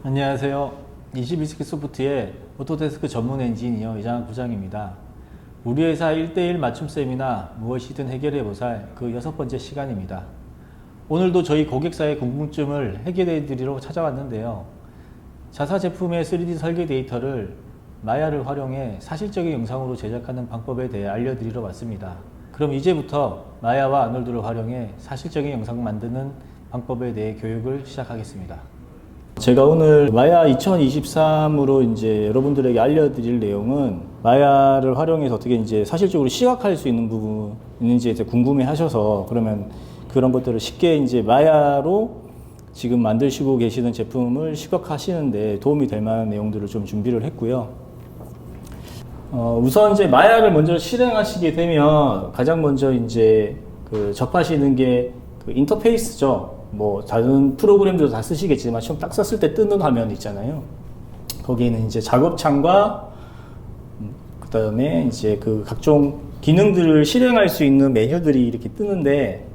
안녕하세요. 21세기 소프트의 오토데스크 전문 엔지니어 이장학 부장입니다. 우리 회사 1대1 맞춤 세미나 무엇이든 해결해 보살 그 6번째 시간입니다. 오늘도 저희 고객사의 궁금증을 해결해 드리러 찾아왔는데요. 자사 제품의 3D 설계 데이터를 마야를 활용해 사실적인 영상으로 제작하는 방법에 대해 알려드리러 왔습니다. 그럼 이제부터 마야와 아놀드를 활용해 사실적인 영상 만드는 방법에 대해 교육을 시작하겠습니다. 제가 오늘 마야 2023으로 이제 여러분들에게 알려드릴 내용은 마야를 활용해서 어떻게 이제 사실적으로 시각화할 수 있는 부분이 있는지에 대해 궁금해 하셔서 그러면 그런 것들을 쉽게 이제 마야로 지금 만드시고 계시는 제품을 시각화하시는데 도움이 될 만한 내용들을 좀 준비를 했고요. 우선 이제 마야를 먼저 실행하시게 되면 가장 먼저 이제 접하시는 게 인터페이스죠. 뭐 다른 프로그램들도 다 쓰시겠지만 처음 딱 썼을 때 뜨는 화면 있잖아요. 거기에는 이제 작업창과 그 다음에 이제 각종 기능들을 실행할 수 있는 메뉴들이 이렇게 뜨는데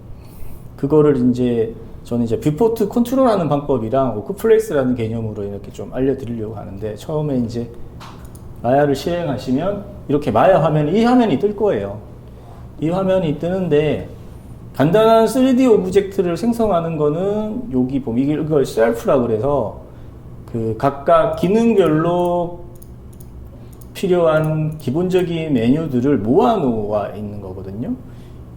그거를 이제 저는 이제 뷰포트 컨트롤하는 방법이랑 워크플레이스라는 개념으로 이렇게 좀 알려드리려고 하는데 처음에 이제 마야를 실행하시면 이렇게 마야 화면이 이 화면이 뜰 거예요. 이 화면이 뜨는데 간단한 3D 오브젝트를 생성하는 거는 여기 보면 이걸 셀프라고 그래서 각각 기능별로 필요한 기본적인 메뉴들을 모아 놓아 있는 거거든요.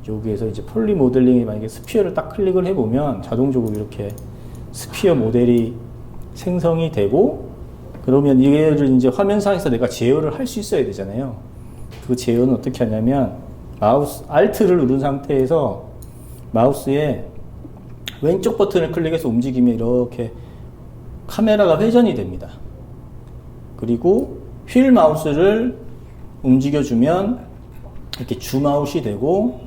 여기에서 이제 폴리 모델링이 만약에 스피어를 딱 클릭을 해보면 자동적으로 이렇게 스피어 모델이 생성이 되고 그러면 이거를 이제 화면상에서 내가 제어를 할 수 있어야 되잖아요. 그 제어는 어떻게 하냐면 마우스 Alt를 누른 상태에서 마우스에 왼쪽 버튼을 클릭해서 움직이면 이렇게 카메라가 회전이 됩니다. 그리고 휠 마우스를 움직여주면 이렇게 줌아웃이 되고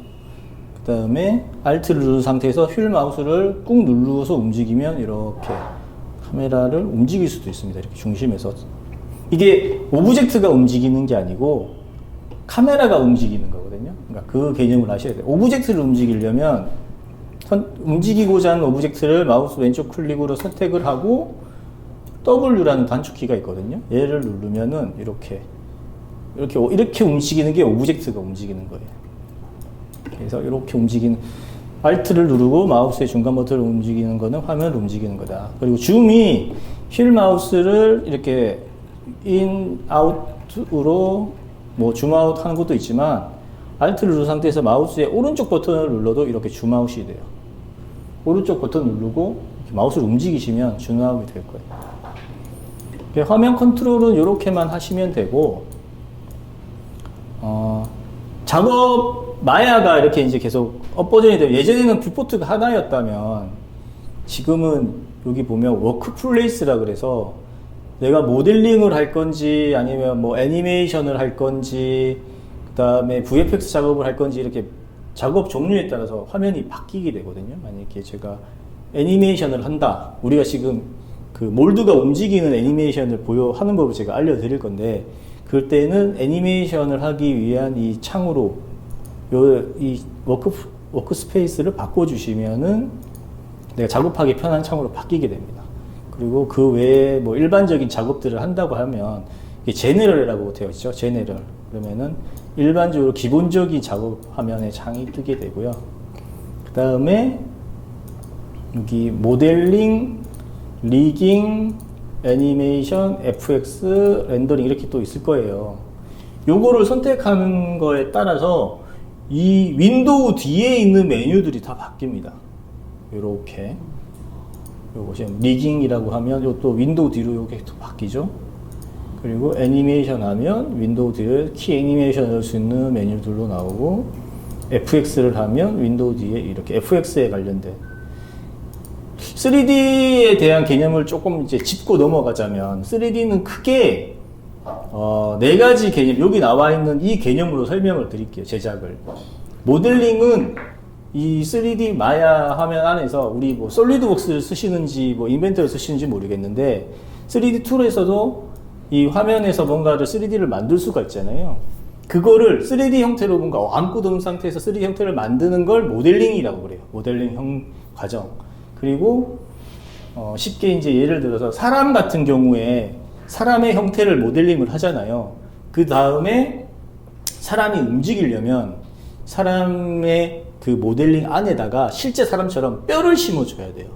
그 다음에 Alt를 누른 상태에서 휠 마우스를 꾹 눌러서 움직이면 이렇게 카메라를 움직일 수도 있습니다. 이렇게 중심에서 이게 오브젝트가 움직이는 게 아니고 카메라가 움직이는 거거든요. 그러니까 그 개념을 아셔야 돼요. 오브젝트를 움직이려면 움직이고자 하는 오브젝트를 마우스 왼쪽 클릭으로 선택을 하고 W라는 단축키가 있거든요. 얘를 누르면은 이렇게 움직이는 게 오브젝트가 움직이는 거예요. 그래서 이렇게 움직이는 Alt를 누르고 마우스의 중간 버튼을 움직이는 거는 화면을 움직이는 거다. 그리고 줌이 휠 마우스를 이렇게 인, 아웃으로 뭐 줌아웃 하는 것도 있지만 Alt를 누른 상태에서 마우스의 오른쪽 버튼을 눌러도 이렇게 줌아웃이 돼요. 오른쪽 버튼 누르고 마우스를 움직이시면 줌아웃이 될 거예요. 화면 컨트롤은 이렇게만 하시면 되고 작업 마야가 이렇게 이제 계속 업버전이 되고 예전에는 뷰포트가 하나였다면 지금은 여기 보면 워크플레이스라 그래서 내가 모델링을 할 건지 아니면 뭐 애니메이션을 할 건지 그 다음에 VFX 작업을 할 건지 이렇게 작업 종류에 따라서 화면이 바뀌게 되거든요. 만약에 제가 애니메이션을 한다. 우리가 지금 몰드가 움직이는 애니메이션을 하는 법을 제가 알려드릴 건데 그럴 때는 애니메이션을 하기 위한 이 창으로 이 워크스페이스를 바꿔주시면은 내가 작업하기 편한 창으로 바뀌게 됩니다. 그리고 그 외에 뭐 일반적인 작업들을 한다고 하면 이게 제네럴이라고 되어 있죠. 제네럴. 그러면은 일반적으로 기본적인 작업 화면에 창이 뜨게 되고요. 그 다음에 여기 모델링, 리깅, 애니메이션, FX, 렌더링 이렇게 또 있을 거예요. 요거를 선택하는 거에 따라서 이 윈도우 뒤에 있는 메뉴들이 다 바뀝니다. 요렇게. 요거 지금 리깅이라고 하면 요또 윈도우 뒤로 요게 또 바뀌죠. 그리고 애니메이션 하면 윈도우 뒤에 키 애니메이션 할 수 있는 메뉴들로 나오고 FX를 하면 윈도우 뒤에 이렇게 FX에 관련된 3D에 대한 개념을 조금 이제 짚고 넘어가자면 3D는 크게 네 가지 개념, 여기 나와 있는 이 개념으로 설명을 드릴게요. 제작을. 모델링은 이 3D 마야 화면 안에서 우리 뭐 솔리드웍스를 쓰시는지 뭐 인벤터를 쓰시는지 모르겠는데 3D 툴에서도 이 화면에서 뭔가를 3D를 만들 수가 있잖아요. 그거를 3D 형태로 뭔가 안고 둔 상태에서 3D 형태를 만드는 걸 모델링이라고 그래요. 모델링 과정. 그리고 쉽게 이제 예를 들어서 사람 같은 경우에 사람의 형태를 모델링을 하잖아요. 그 다음에 사람이 움직이려면 사람의 그 모델링 안에다가 실제 사람처럼 뼈를 심어줘야 돼요.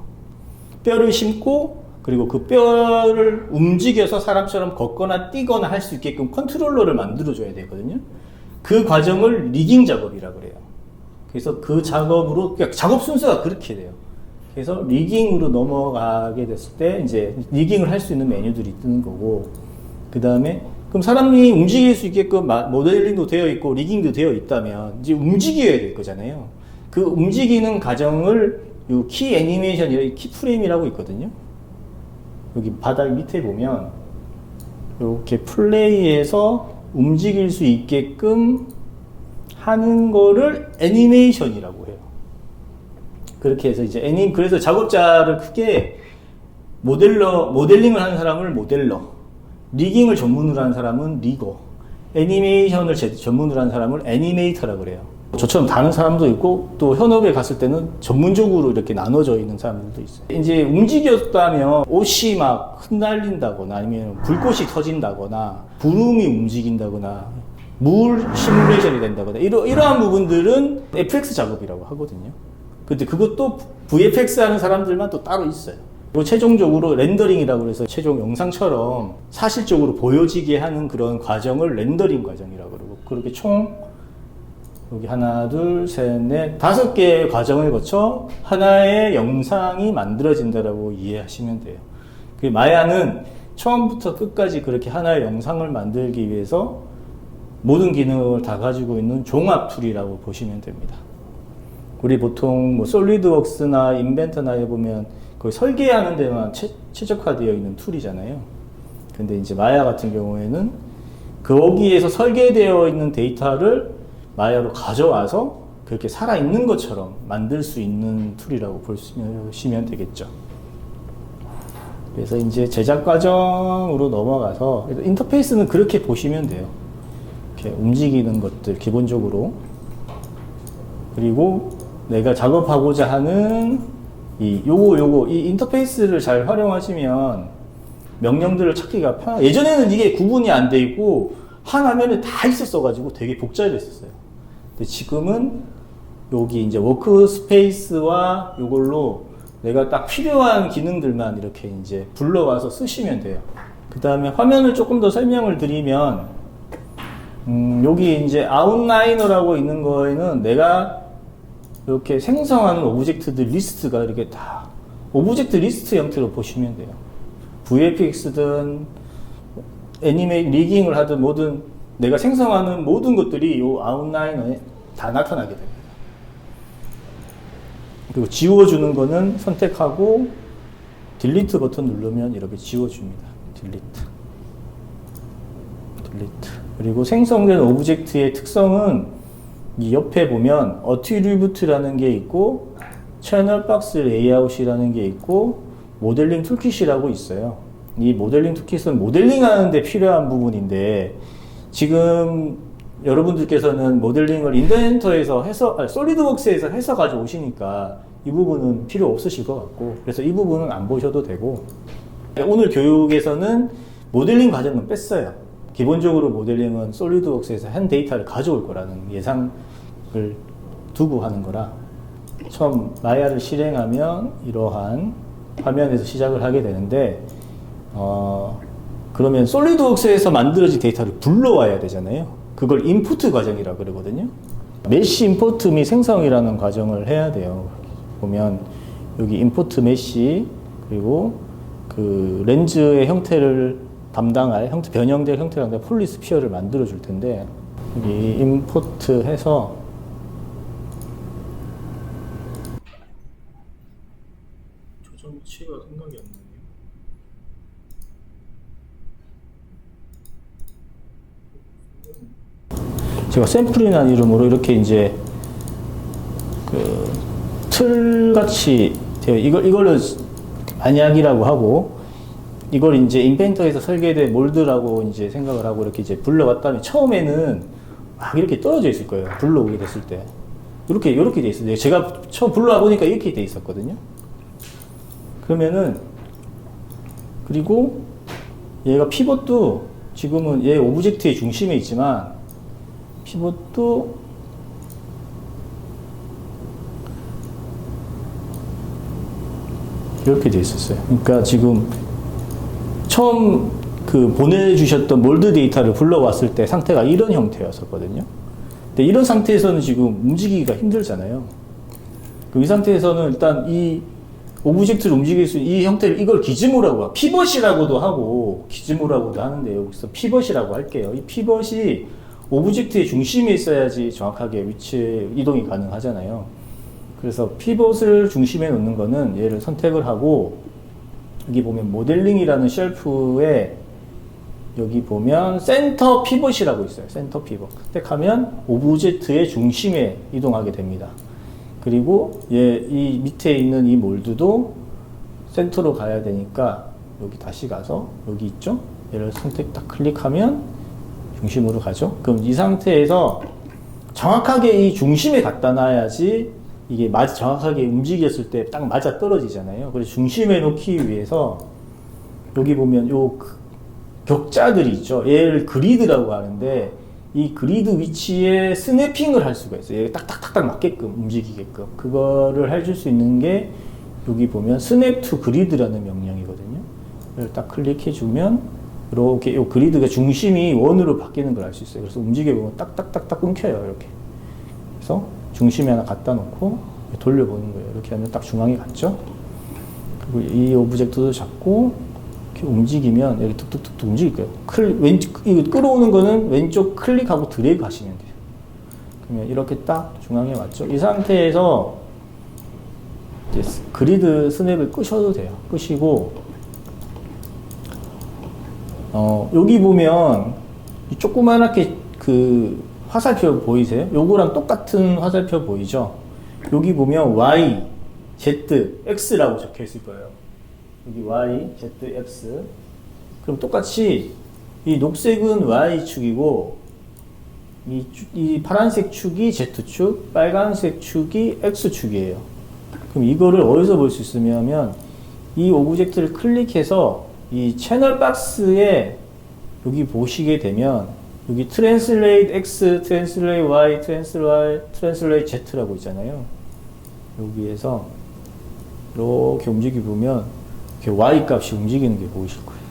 뼈를 심고 그리고 그 뼈를 움직여서 사람처럼 걷거나 뛰거나 할 수 있게끔 컨트롤러를 만들어줘야 되거든요. 그 과정을 리깅 작업이라고 그래요. 그래서 그 작업으로, 그러니까 작업 순서가 그렇게 돼요. 그래서 리깅으로 넘어가게 됐을 때 이제 리깅을 할 수 있는 메뉴들이 뜨는 거고, 그 다음에 그럼 사람이 움직일 수 있게끔 모델링도 되어 있고 리깅도 되어 있다면 이제 움직여야 될 거잖아요. 그 움직이는 과정을 요 키 애니메이션, 키 프레임이라고 있거든요. 여기 바닥 밑에 보면 이렇게 플레이해서 움직일 수 있게끔 하는 거를 애니메이션이라고 해요. 그렇게 해서 이제 그래서 작업자를 크게 모델링을 하는 사람을 모델러, 리깅을 전문으로 하는 사람은 리거, 애니메이션을 전문으로 하는 사람을 애니메이터라고 그래요. 저처럼 다른 사람도 있고 또 현업에 갔을 때는 전문적으로 이렇게 나눠져 있는 사람들도 있어요. 이제 움직였다면 옷이 막 흩날린다거나 아니면 불꽃이 터진다거나 구름이 움직인다거나 물 시뮬레이션이 된다거나 이러한 부분들은 FX 작업이라고 하거든요. 근데 그것도 VFX 하는 사람들만 또 따로 있어요. 그리고 최종적으로 렌더링이라고 해서 최종 영상처럼 사실적으로 보여지게 하는 그런 과정을 렌더링 과정이라고 그러고, 그렇게 총 여기 하나, 둘, 셋, 넷, 5개의 과정을 거쳐 하나의 영상이 만들어진다라고 이해하시면 돼요. 그 마야는 처음부터 끝까지 그렇게 하나의 영상을 만들기 위해서 모든 기능을 다 가지고 있는 종합 툴이라고 보시면 됩니다. 우리 보통 뭐 솔리드웍스나 인벤터나 해보면 거의 설계하는 데만 최적화되어 있는 툴이잖아요. 근데 이제 마야 같은 경우에는 거기에서 설계되어 있는 데이터를 마야로 가져와서 그렇게 살아있는 것처럼 만들 수 있는 툴이라고 보시면 되겠죠. 그래서 이제 제작 과정으로 넘어가서 인터페이스는 그렇게 보시면 돼요. 이렇게 움직이는 것들 기본적으로, 그리고 내가 작업하고자 하는 이 인터페이스를 잘 활용하시면 명령들을 찾기가 편해요. 예전에는 이게 구분이 안 돼 있고 한 화면에 다 있었어 가지고 되게 복잡했었어요. 근데 지금은 여기 이제 워크스페이스와 이걸로 내가 딱 필요한 기능들만 이렇게 이제 불러와서 쓰시면 돼요. 그 다음에 화면을 조금 더 설명을 드리면, 여기 이제 아웃라이너라고 있는 거에는 내가 이렇게 생성하는 오브젝트들 리스트가 이렇게 다 오브젝트 리스트 형태로 보시면 돼요. VFX든 리깅을 하든 뭐든 내가 생성하는 모든 것들이 이 아웃라이너에 다 나타나게 됩니다. 그리고 지워주는 거는 선택하고 딜리트 버튼 누르면 이렇게 지워줍니다. 딜리트. 그리고 생성된 오브젝트의 특성은 이 옆에 보면 어트리뷰트라는 게 있고 채널 박스 레이아웃이라는 게 있고 모델링 툴킷이라고 있어요. 이 모델링 툴킷은 모델링 하는데 필요한 부분인데, 지금 여러분들께서는 모델링을 인벤터에서 해서, 솔리드웍스에서 해서 가져오시니까 이 부분은 필요 없으실 것 같고, 그래서 이 부분은 안 보셔도 되고, 오늘 교육에서는 모델링 과정은 뺐어요. 기본적으로 모델링은 솔리드웍스에서 한 데이터를 가져올 거라는 예상을 두고 하는 거라, 처음 마야를 실행하면 이러한 화면에서 시작을 하게 되는데, 그러면 솔리드웍스에서 만들어진 데이터를 불러와야 되잖아요. 그걸 인푸트 과정이라고 그러거든요. 메쉬 임포트 및 생성이라는 과정을 해야 돼요. 보면 여기 임포트 메쉬, 그리고 그 렌즈의 형태를 담당할 변형될 형태를 담당할 폴리스피어를 만들어 줄 텐데, 여기 임포트 해서 조정 위치가 생각이 안 나네요. 제가 샘플이라는 이름으로 이렇게 이제 그 틀같이 되어, 이걸로 만약이라고 하고, 이걸 이제 인벤터에서 설계된 몰드라고 이제 생각을 하고 이렇게 이제 불러왔다면, 처음에는 막 이렇게 떨어져 있을 거예요. 불러오게 됐을 때. 이렇게 돼 있어요. 제가 처음 불러와 보니까 이렇게 돼 있었거든요. 그러면은 그리고 얘가 피벗도 지금은 얘 오브젝트의 중심에 있지만 피벗도 이렇게 돼 있었어요. 그러니까 지금 처음 그 보내주셨던 몰드 데이터를 불러왔을 때 상태가 이런 형태였었거든요. 근데 이런 상태에서는 지금 움직이기가 힘들잖아요. 그럼 이 상태에서는 일단 이 오브젝트를 움직일 수 있는 이 형태를 이걸 기즈모라고 피벗이라고도 하고 기즈모라고도 하는데요. 여기서 피벗이라고 할게요. 이 피벗이 오브젝트의 중심에 있어야지 정확하게 위치 이동이 가능하잖아요. 그래서 피벗을 중심에 놓는 거는 얘를 선택을 하고 여기 보면 모델링이라는 쉘프에 여기 보면 센터 피벗이라고 있어요. 센터 피벗. 선택하면 오브젝트의 중심에 이동하게 됩니다. 그리고 이 밑에 있는 이 몰드도 센터로 가야 되니까 여기 다시 가서 여기 있죠? 얘를 선택 딱 클릭하면 중심으로 가죠. 그럼 이 상태에서 정확하게 이 중심에 갖다 놔야지 이게 정확하게 움직였을 때 딱 맞아 떨어지잖아요. 그래서 중심에 놓기 위해서 여기 보면 요 격자들이 있죠. 얘를 그리드라고 하는데 이 그리드 위치에 스냅핑을 할 수가 있어요. 얘 딱딱딱딱 맞게끔 움직이게끔. 그거를 해줄 수 있는 게 여기 보면 스냅 투 그리드라는 명령이거든요. 이걸 딱 클릭해주면 이렇게 요 그리드가 중심이 원으로 바뀌는 걸 알 수 있어요. 그래서 움직여보면 딱딱딱딱 끊겨요. 이렇게. 그래서 중심에 하나 갖다 놓고 돌려보는 거예요. 이렇게 하면 딱 중앙에 갔죠. 그리고 이 오브젝트도 잡고 이렇게 움직이면 여기 툭툭툭 움직일 거예요. 이거 끌어오는 거는 왼쪽 클릭하고 드래그 하시면 돼요. 그러면 이렇게 딱 중앙에 맞죠. 이 상태에서 이제 그리드 스냅을 끄셔도 돼요. 끄시고 여기 보면 조그만하게 그 화살표 보이세요? 요거랑 똑같은 화살표 보이죠? 여기 보면 Y, Z, X라고 적혀 있을 거예요. 여기 Y, Z, X. 그럼 똑같이 이 녹색은 Y축이고 이 파란색 축이 Z축, 빨간색 축이 X축이에요. 그럼 이거를 어디서 볼 수 있으면 이 오브젝트를 클릭해서 이 채널 박스에 여기 보시게 되면 여기 Translate X, Translate Y, Translate Z라고 있잖아요. 여기에서 이렇게 움직여보면 이렇게 Y 값이 움직이는 게 보이실 거예요.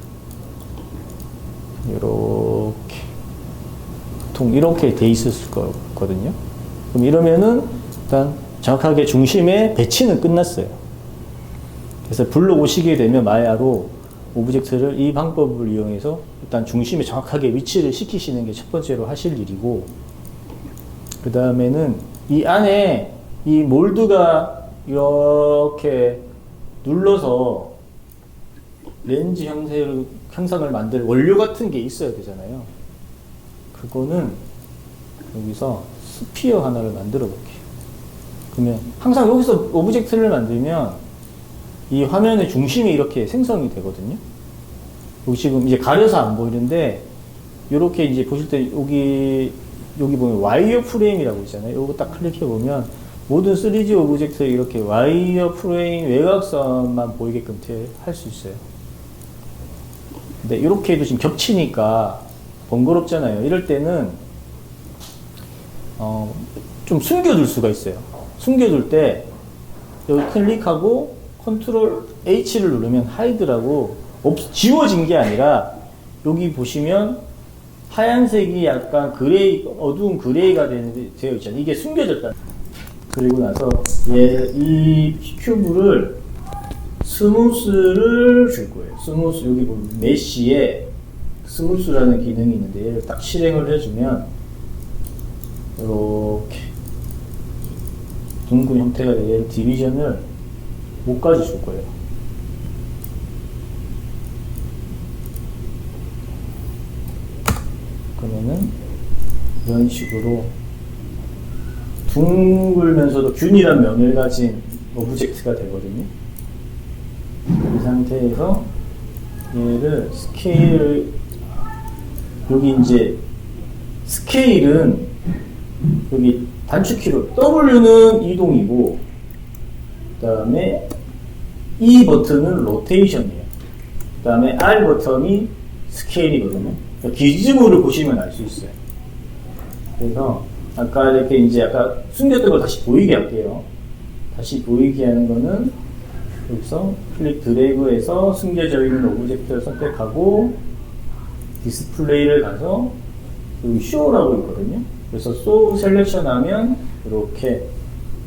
이렇게 보통 이렇게 돼 있었을 거거든요. 그럼 이러면은 일단 정확하게 중심의 배치는 끝났어요. 그래서 불러오시게 되면 마야로 오브젝트를 이 방법을 이용해서 일단 중심에 정확하게 위치를 시키시는 게 첫 번째로 하실 일이고, 그 다음에는 이 안에 이 몰드가 이렇게 눌러서 렌즈 형상을 만들 원료 같은 게 있어야 되잖아요. 그거는 여기서 스피어 하나를 만들어 볼게요. 그러면 항상 여기서 오브젝트를 만들면 이 화면의 중심이 이렇게 생성이 되거든요. 여기 지금 이제 가려서 안 보이는데, 이렇게 이제 보실 때 여기 보면 와이어 프레임이라고 있잖아요. 이거 딱 클릭해 보면 모든 3D 오브젝트에 이렇게 와이어 프레임 외곽선만 보이게끔 할 수 있어요. 근데 이렇게 해도 지금 겹치니까 번거롭잖아요. 이럴 때는 좀 숨겨둘 수가 있어요. 숨겨둘 때 여기 클릭하고 컨트롤 H를 누르면 하이드라고 지워진 게 아니라 여기 보시면 하얀색이 약간 그레이, 어두운 그레이가 되어 있잖아요. 이게 숨겨졌다. 그리고 나서 이 큐브를 스무스를 줄 거예요. 스무스, 여기 보면 메쉬에 스무스라는 기능이 있는데 얘를 딱 실행을 해주면 이렇게 둥근 형태가 되게 얘를 디비전을 못까지 줄 거예요. 그러면은 이런 식으로 둥글면서도 균일한 면을 가진 오브젝트가 되거든요. 이 상태에서 얘를 여기 이제 스케일은 여기 단축키로 W는 이동이고, 그 다음에 이 버튼은 로테이션이에요. 그 다음에 R 버튼이 스케일이거든요. 기즈모를 보시면 알 수 있어요. 그래서 아까 이렇게 이제 아까 숨겼던 걸 다시 보이게 할게요. 다시 보이게 하는 거는 여기서 클릭 드래그해서 숨겨져 있는 오브젝트를 선택하고 디스플레이를 가서 여기 쇼라고 있거든요. 그래서 쇼 셀렉션 하면 이렇게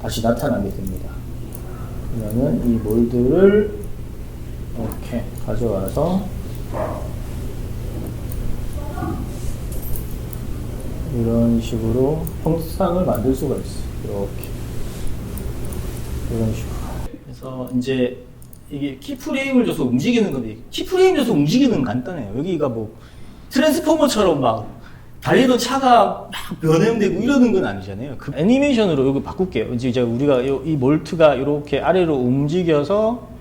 다시 나타나게 됩니다. 그러면은 이 몰드를 이렇게 가져와서 이런 식으로 형상을 만들 수가 있어요. 이렇게 이런 식으로. 그래서 이제 이게 키프레임을 줘서 움직이는 건데, 키프레임 줘서 움직이는 건 간단해요. 여기가 뭐 트랜스포머처럼 막 달리던 차가 막 변형되고 이러는 건 아니잖아요. 그 애니메이션으로 여기 바꿀게요. 이제 우리가 이 몰트가 이렇게 아래로 움직여서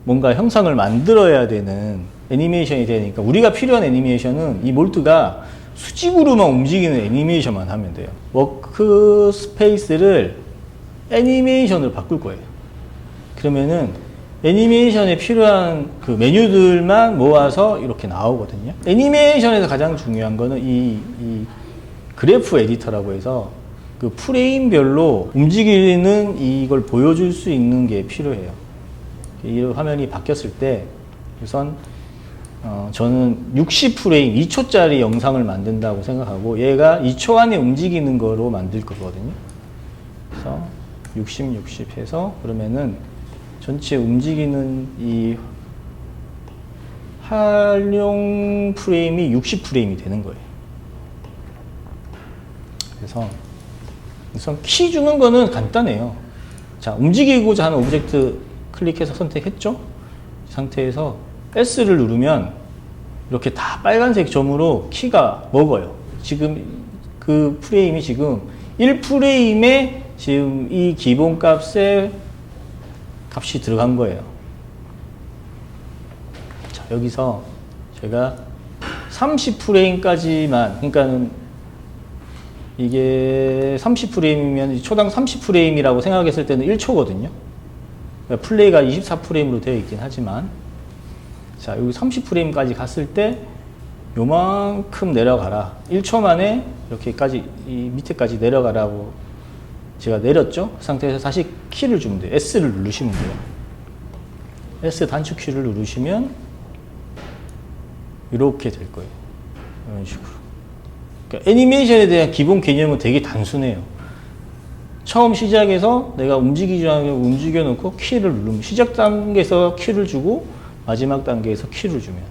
뭔가 형상을 만들어야 되는 애니메이션이 되니까, 우리가 필요한 애니메이션은 이 몰트가 수직으로만 움직이는 애니메이션만 하면 돼요. 워크 스페이스를 애니메이션으로 바꿀 거예요. 그러면은 애니메이션에 필요한 그 메뉴들만 모아서 이렇게 나오거든요. 애니메이션에서 가장 중요한 거는 이 그래프 에디터라고 해서 그 프레임별로 움직이는 이걸 보여줄 수 있는 게 필요해요. 이 화면이 바뀌었을 때 우선 저는 60프레임, 2초짜리 영상을 만든다고 생각하고 얘가 2초 안에 움직이는 거로 만들 거거든요. 그래서 60, 60 해서 그러면은 전체 움직이는 이 활용 프레임이 60프레임이 되는 거예요. 그래서 우선 키 주는 거는 간단해요. 자, 움직이고자 하는 오브젝트 클릭해서 선택했죠? 이 상태에서 S를 누르면 이렇게 다 빨간색 점으로 키가 먹어요. 지금 그 프레임이 지금 1프레임에 지금 이 기본 값에 값이 들어간 거예요. 자, 여기서 제가 30프레임까지만, 그러니까는 이게 30프레임이면 초당 30프레임이라고 생각했을 때는 1초거든요. 그러니까 플레이가 24프레임으로 되어 있긴 하지만, 자, 여기 30프레임까지 갔을 때 요만큼 내려가라. 1초 만에 이렇게까지 이 밑에까지 내려가라고 제가 내렸죠? 그 상태에서 다시 키를 주면 돼요. S를 누르시면 돼요. S 단축 키를 누르시면 이렇게 될 거예요. 이런 식으로. 그러니까 애니메이션에 대한 기본 개념은 되게 단순해요. 처음 시작해서 내가 움직이지 않고 움직여 놓고 키를 누르면, 시작 단계에서 키를 주고 마지막 단계에서 키를 주면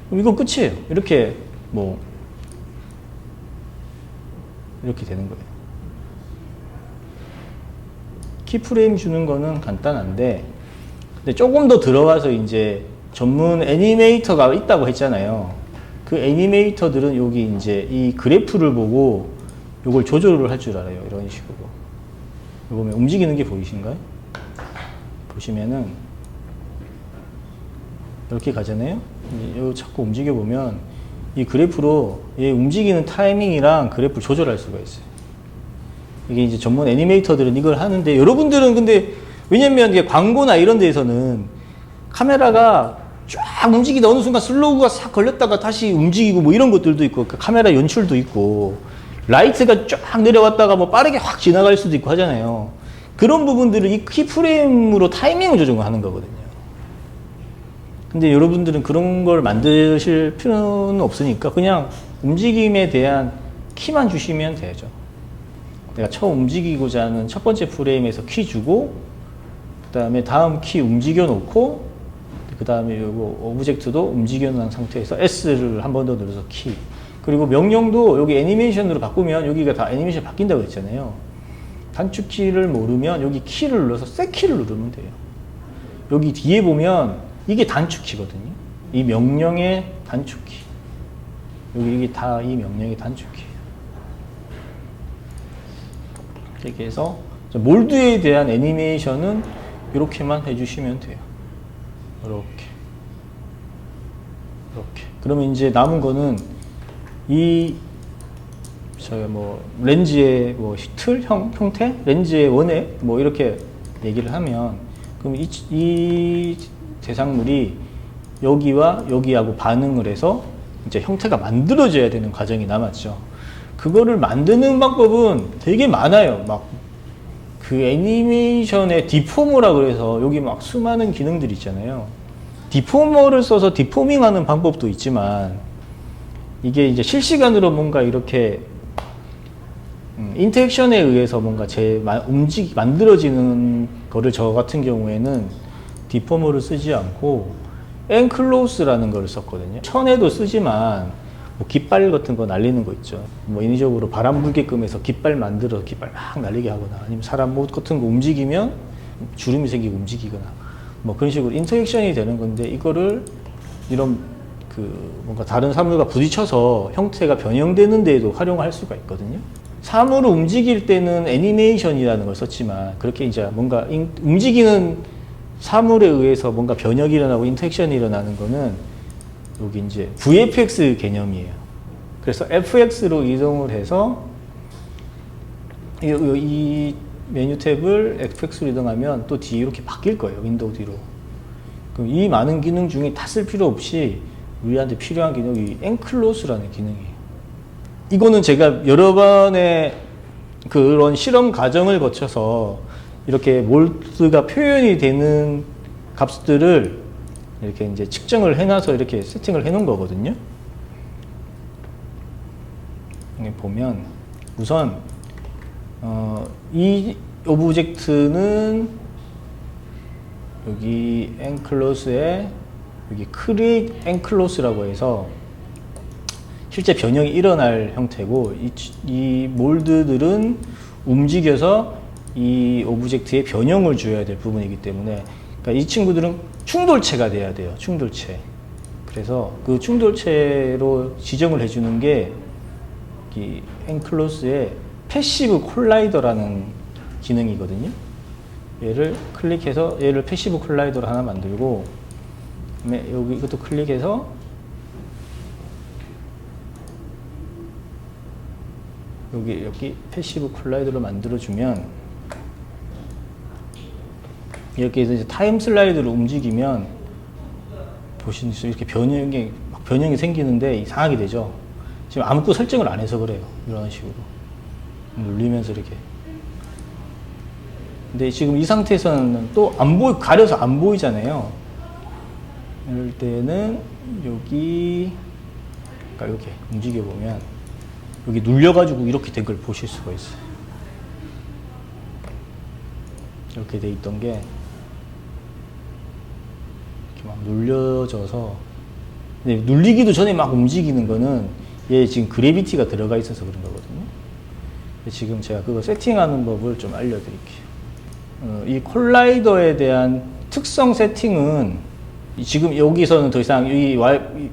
그럼 이건 끝이에요. 이렇게 이렇게 되는 거예요. 키프레임 주는 거는 간단한데, 근데 조금 더 들어가서 이제 전문 애니메이터가 있다고 했잖아요. 그 애니메이터들은 여기 이제 이 그래프를 보고 이걸 조절을 할 줄 알아요. 이런 식으로. 여기 보면 움직이는 게 보이신가요? 보시면은 이렇게 가잖아요. 여기 자꾸 움직여 보면 이 그래프로 얘 움직이는 타이밍이랑 그래프를 조절할 수가 있어요. 이게 이제 전문 애니메이터들은 이걸 하는데, 여러분들은 근데 왜냐면 이게 광고나 이런 데에서는 카메라가 쫙 움직이다 어느 순간 슬로우가 싹 걸렸다가 다시 움직이고 뭐 이런 것들도 있고, 카메라 연출도 있고, 라이트가 쫙 내려왔다가 뭐 빠르게 확 지나갈 수도 있고 하잖아요. 그런 부분들을 이 키프레임으로 타이밍을 조정하는 거거든요. 근데 여러분들은 그런 걸 만드실 필요는 없으니까 그냥 움직임에 대한 키만 주시면 되죠. 내가 처음 움직이고자 하는 첫 번째 프레임에서 키 주고, 그 다음에 다음 키 움직여 놓고, 그 다음에 요거 오브젝트도 움직여 놓은 상태에서 S를 한 번 더 눌러서 키. 그리고 명령도 여기 애니메이션으로 바꾸면 여기가 다 애니메이션 바뀐다고 했잖아요. 단축키를 모르면 여기 키를 눌러서 새 키를 누르면 돼요. 여기 뒤에 보면 이게 단축키거든요. 이 명령의 단축키. 여기 이게 다 이 명령의 단축키예요. 이렇게 해서 몰드에 대한 애니메이션은 이렇게만 해주시면 돼요. 이렇게. 그러면 이제 남은 거는 렌즈의 틀 형태, 렌즈의 원액 이렇게 얘기를 하면, 그럼 이 대상물이 여기와 여기하고 반응을 해서 이제 형태가 만들어져야 되는 과정이 남았죠. 그거를 만드는 방법은 되게 많아요. 막 그 애니메이션의 디포머라 그래서 여기 막 수많은 기능들이 있잖아요. 디포머를 써서 디포밍하는 방법도 있지만 이게 이제 실시간으로 뭔가 이렇게 인터액션에 의해서 뭔가 만들어지는 거를 저 같은 경우에는 디포머를 쓰지 않고 엔클로스라는 걸 썼거든요. 천에도 쓰지만 뭐 깃발 같은 거 날리는 거 있죠. 뭐 인위적으로 바람 불게끔 해서 깃발 만들어서 깃발 막 날리게 하거나 아니면 사람 옷 같은 거 움직이면 주름이 생기고 움직이거나 뭐 그런 식으로 인터액션이 되는 건데 이거를 이런 그 뭔가 다른 사물과 부딪혀서 형태가 변형되는 데에도 활용할 수가 있거든요. 사물을 움직일 때는 애니메이션이라는 걸 썼지만 그렇게 이제 뭔가 움직이는 사물에 의해서 뭔가 변형이 일어나고 인터액션이 일어나는 거는 여기 이제 VFX 개념이에요. 그래서 FX로 이동을 해서 이 메뉴 탭을 FX로 이동하면 또 뒤에 이렇게 바뀔 거예요. 윈도우 뒤로. 그럼 이 많은 기능 중에 다 쓸 필요 없이 우리한테 필요한 기능이 엔클로스라는 기능이에요. 이거는 제가 여러 번의 그런 실험 과정을 거쳐서 이렇게 몰드가 표현이 되는 값들을 이렇게 이제 측정을 해놔서 이렇게 세팅을 해놓은 거거든요. 여기 보면 우선 이 오브젝트는 여기 엔클로스에 여기 크릭 엔클로스라고 해서 실제 변형이 일어날 형태고 이 몰드들은 움직여서 이 오브젝트에 변형을 줘야 될 부분이기 때문에 그러니까 이 친구들은 충돌체가 돼야 돼요. 충돌체. 그래서 그 충돌체로 지정을 해주는 게 이 엔클로스의 패시브 콜라이더라는 기능이거든요. 얘를 클릭해서 얘를 패시브 콜라이더로 하나 만들고 그다음에 여기 이것도 클릭해서 여기 패시브 콜라이더로 만들어주면 이렇게 해서 이제 타임 슬라이드를 움직이면 보시면 이렇게 변형이 생기는데 이상하게 되죠. 지금 아무것도 설정을 안 해서 그래요. 이런 식으로 눌리면서 이렇게. 근데 지금 이 상태에서는 또 가려서 안 보이잖아요. 이럴 때는 여기 이렇게 움직여 보면 여기 눌려가지고 이렇게 된 걸 보실 수가 있어요. 이렇게 돼 있던 게 이렇게 막 눌려져서 근데 눌리기도 전에 막 움직이는 거는 얘 지금 그래비티가 들어가 있어서 그런 거거든요. 지금 제가 그거 세팅하는 법을 좀 알려드릴게요. 이 콜라이더에 대한 특성 세팅은 지금 여기서는 더 이상 이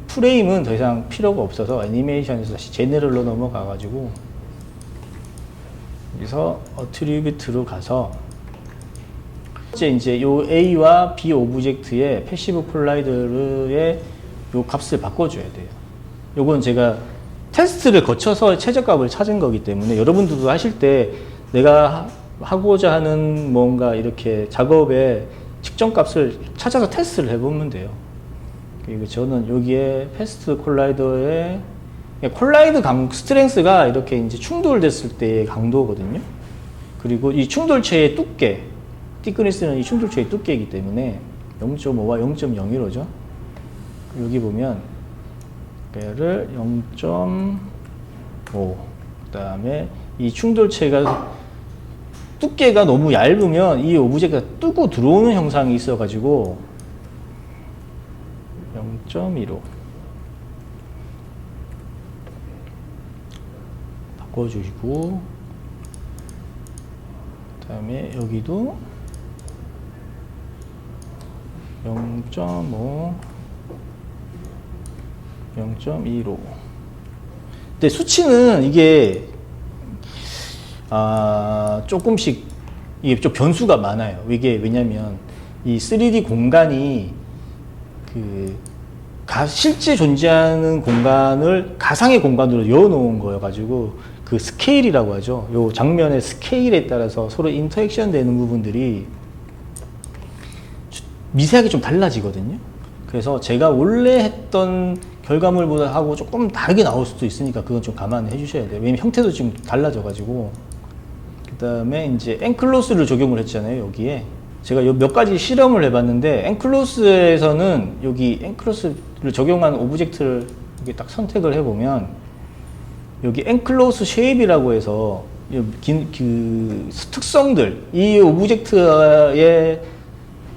프레임은 더 이상 필요가 없어서 애니메이션에서 다시 제네럴로 넘어가 가지고 여기서 어트리뷰트로 가서 이제 요 A와 B 오브젝트의 패시브 콜라이더의 요 값을 바꿔줘야 돼요. 요건 제가 테스트를 거쳐서 최저값을 찾은 거기 때문에 여러분들도 하실 때 내가 하고자 하는 뭔가 이렇게 작업의 측정값을 찾아서 테스트를 해보면 돼요. 그리고 저는 여기에 패스트 콜라이더의 콜라이드 스트렝스가 이렇게 이제 충돌됐을 때의 강도거든요. 그리고 이 충돌체의 두께, 티크니스는 이 충돌체의 두께이기 때문에 0.5와 0.01호죠. 여기 보면 얘를 0.5, 그 다음에 이 충돌체가 두께가 너무 얇으면 이 오브젝트가 뚫고 들어오는 형상이 있어가지고 0.15 바꿔주시고 그 다음에 여기도 0.5 0.15 근데 수치는 이게 조금씩 이게 좀 변수가 많아요. 이게 왜냐면 이 3D 공간이 실제 존재하는 공간을 가상의 공간으로 열어놓은 거여가지고 그 스케일이라고 하죠. 요 장면의 스케일에 따라서 서로 인터액션 되는 부분들이 미세하게 좀 달라지거든요. 그래서 제가 원래 했던 결과물보다 하고 조금 다르게 나올 수도 있으니까 그건 좀 감안해 주셔야 돼요. 왜냐면 형태도 지금 달라져 가지고. 그 다음에 이제 앵클로스를 적용을 했잖아요, 여기에. 제가 몇 가지 실험을 해봤는데, 앵클로스에서는 여기 앵클로스를 적용한 오브젝트를 이렇게 딱 선택을 해보면, 여기 앵클로스 쉐입이라고 해서 그 특성들, 이 오브젝트의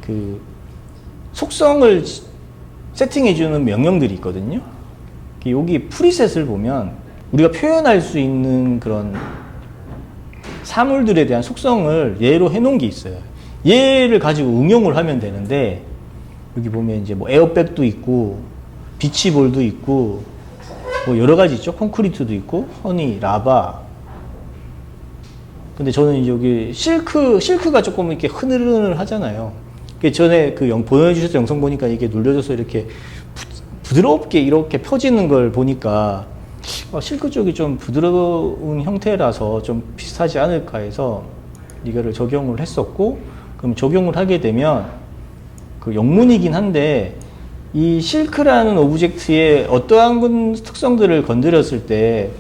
그 속성을 세팅해주는 명령들이 있거든요. 여기 프리셋을 보면 우리가 표현할 수 있는 그런 사물들에 대한 속성을 얘로 해놓은 게 있어요. 얘를 가지고 응용을 하면 되는데, 여기 보면 이제 뭐 에어백도 있고, 비치볼도 있고, 뭐 여러 가지 있죠. 콘크리트도 있고, 허니, 라바. 근데 저는 여기 실크가 조금 이렇게 흐느흐느 하잖아요. 전에 보내주셨던 영상 보니까 이게 눌려져서 이렇게 부드럽게 이렇게 펴지는 걸 보니까 실크 쪽이 좀 부드러운 형태라서 좀 비슷하지 않을까 해서 이거를 적용을 했었고, 그럼 적용을 하게 되면 그 영문이긴 한데 이 실크라는 오브젝트의 어떠한 특성들을 건드렸을 때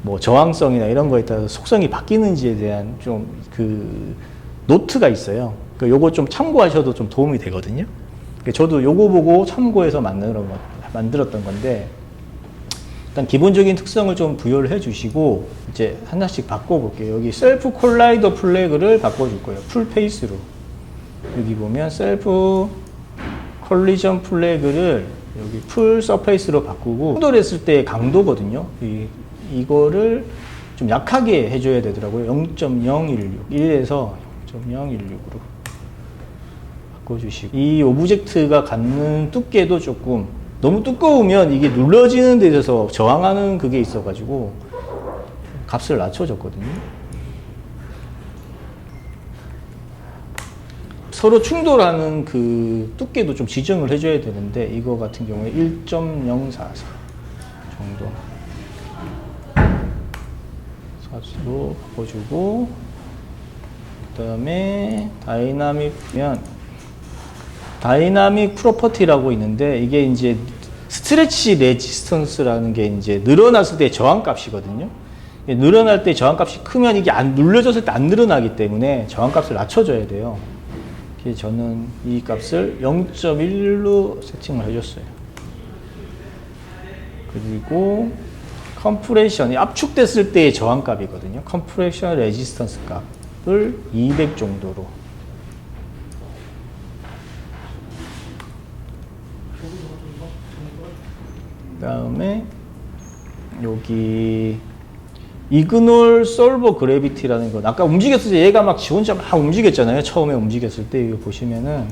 뭐 저항성이나 이런 거에 따라서 속성이 바뀌는지에 대한 좀 그 노트가 있어요. 요거 좀 참고하셔도 좀 도움이 되거든요. 저도 요거 보고 참고해서 만들었던 건데, 일단 기본적인 특성을 좀 부여를 해 주시고 이제 하나씩 바꿔 볼게요. 여기 셀프 콜라이더 플래그를 바꿔 줄 거예요. 풀 페이스로. 여기 보면 셀프 콜리전 플래그를 여기 풀 서페이스로 바꾸고, 충돌했을 때의 강도거든요. 이거를 좀 약하게 해줘야 되더라고요. 0.016, 1에서 0.016으로 바꿔주시고, 이 오브젝트가 갖는 두께도 조금 너무 두꺼우면 이게 눌러지는 데 있어서 저항하는 그게 있어가지고 값을 낮춰줬거든요. 서로 충돌하는 그 두께도 좀 지정을 해줘야 되는데, 이거 같은 경우에 1.044 정도 사수로 바꿔주고, 그 다음에 다이나믹 프로퍼티라고 있는데, 이게 이제 스트레치 레지스턴스라는 게 이제 늘어났을 때 저항값이거든요. 늘어날 때 저항값이 크면 이게 눌려졌을 때 안 늘어나기 때문에 저항값을 낮춰줘야 돼요. 그래서 저는 이 값을 0.1로 세팅을 해줬어요. 그리고 컴프레션이 압축됐을 때의 저항값이거든요. 컴프레션 레지스턴스 값을 200 정도로. 그 다음에 여기 이그놀 솔버 그래비티라는 건, 아까 움직였을 때 얘가 막 지 혼자 막 움직였잖아요. 처음에 움직였을 때. 이거 보시면은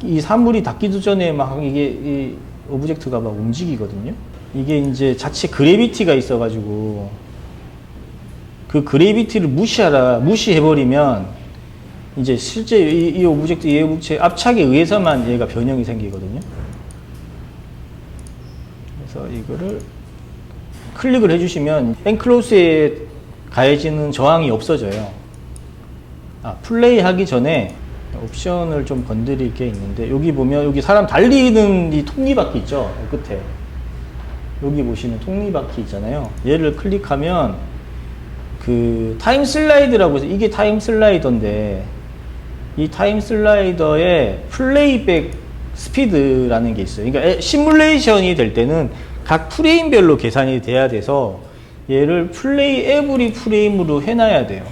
이 사물이 닿기도 전에 막 이게 이 오브젝트가 막 움직이거든요. 이게 이제 자체 그래비티가 있어가지고 그 그래비티를 무시해버리면 이제 실제 이 오브젝트, 이 오브젝트의 압착에 의해서만 얘가 변형이 생기거든요. 그래서 이거를 클릭을 해주시면 앵클로스에 가해지는 저항이 없어져요. 플레이 하기 전에 옵션을 좀 건드릴 게 있는데, 여기 보면 여기 사람 달리는 이 톱니바퀴 있죠? 끝에. 여기 보시면 톱니바퀴 있잖아요. 얘를 클릭하면 그 타임 슬라이드라고 해서, 이게 타임 슬라이더인데, 이 타임 슬라이더에 플레이백 스피드라는 게 있어요. 그러니까 시뮬레이션이 될 때는 각 프레임별로 계산이 돼야 돼서 얘를 에브리 프레임으로 해놔야 돼요.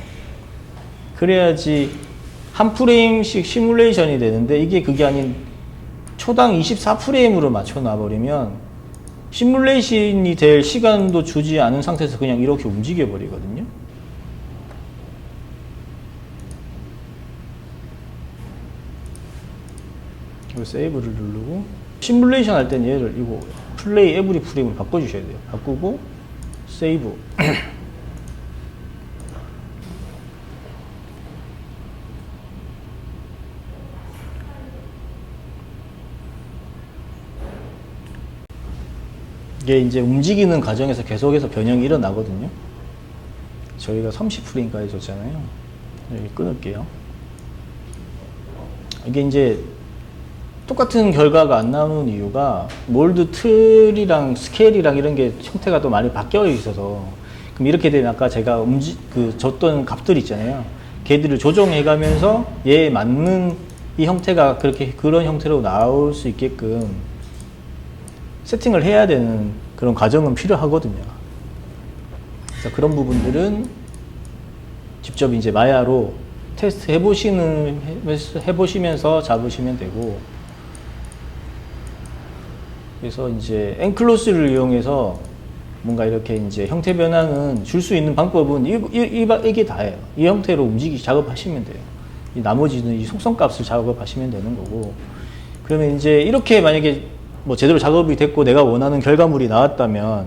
그래야지 한 프레임씩 시뮬레이션이 되는데, 이게 그게 아닌 초당 24프레임으로 맞춰놔버리면 시뮬레이션이 될 시간도 주지 않은 상태에서 그냥 이렇게 움직여 버리거든요. 세이브를 누르고, 시뮬레이션 할 때는 얘를 이거 플레이 에브리 프레임으로 바꿔주셔야 돼요. 바꾸고 세이브. 이게 이제 움직이는 과정에서 계속해서 변형이 일어나거든요. 저희가 30프레임까지 줬잖아요. 여기 끊을게요. 이게 이제 똑같은 결과가 안 나오는 이유가 몰드 틀이랑 스케일이랑 이런 게 형태가 또 많이 바뀌어 있어서, 그럼 이렇게 되면 아까 제가 줬던 값들 있잖아요. 걔들을 조정해 가면서 얘에 맞는 이 형태가 그런 형태로 나올 수 있게끔 세팅을 해야 되는 그런 과정은 필요하거든요. 그래서 그런 부분들은 직접 이제 마야로 테스트 해보시면서 잡으시면 되고, 그래서 이제 엔클로스를 이용해서 뭔가 이렇게 이제 형태 변환은 줄 수 있는 방법은 이게 다예요. 이 형태로 작업하시면 돼요. 이 나머지는 이 속성 값을 작업하시면 되는 거고, 그러면 이제 이렇게 만약에 뭐 제대로 작업이 됐고 내가 원하는 결과물이 나왔다면,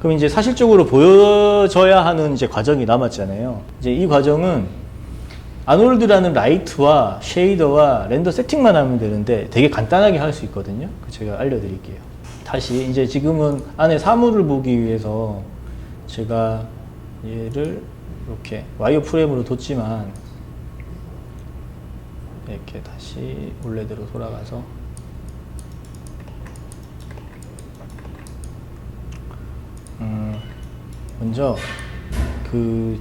그럼 이제 사실적으로 보여져야 하는 이제 과정이 남았잖아요. 이제 이 과정은 아놀드라는 라이트와 쉐이더와 렌더 세팅만 하면 되는데 되게 간단하게 할 수 있거든요. 제가 알려드릴게요. 다시 이제 지금은 안에 사물을 보기 위해서 제가 얘를 이렇게 와이어 프레임으로 뒀지만, 이렇게 다시 원래대로 돌아가서 먼저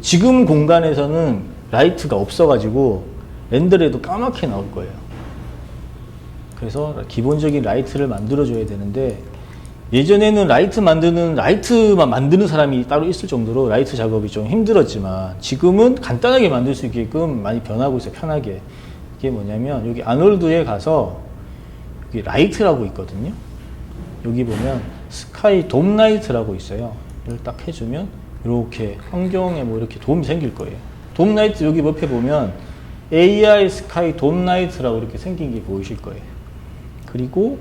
지금 공간에서는 라이트가 없어가지고 렌더에도 까맣게 나올 거예요. 그래서 기본적인 라이트를 만들어줘야 되는데, 예전에는 라이트만 만드는 사람이 따로 있을 정도로 라이트 작업이 좀 힘들었지만, 지금은 간단하게 만들 수 있게끔 많이 변하고 있어요. 편하게. 이게 뭐냐면 여기 아놀드에 가서 여기 라이트라고 있거든요. 여기 보면 스카이 돔 라이트라고 있어요. 이걸 딱 해주면 이렇게 환경에 뭐 이렇게 돔이 생길 거예요. 돔 라이트 여기 옆에 보면 AI 스카이 돔 라이트라고 이렇게 생긴 게 보이실 거예요. 그리고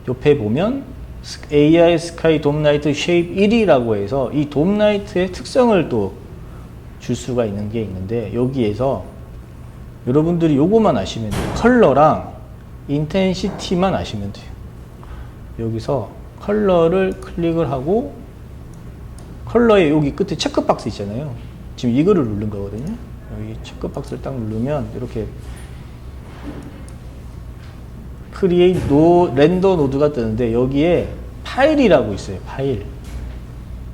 옆에 보면 AI 스카이 돔 라이트 쉐입 1이라고 해서 이 돔 라이트의 특성을 또 줄 수가 있는 게 있는데, 여기에서 여러분들이 요거만 아시면 돼요. 컬러랑 인텐시티만 아시면 돼요. 여기서 컬러를 클릭을 하고, 컬러에 여기 끝에 체크박스 있잖아요. 지금 이거를 누른 거거든요. 여기 체크박스를 딱 누르면 이렇게 크리에이트 렌더 노드가 뜨는데, 여기에 파일이라고 있어요. 파일.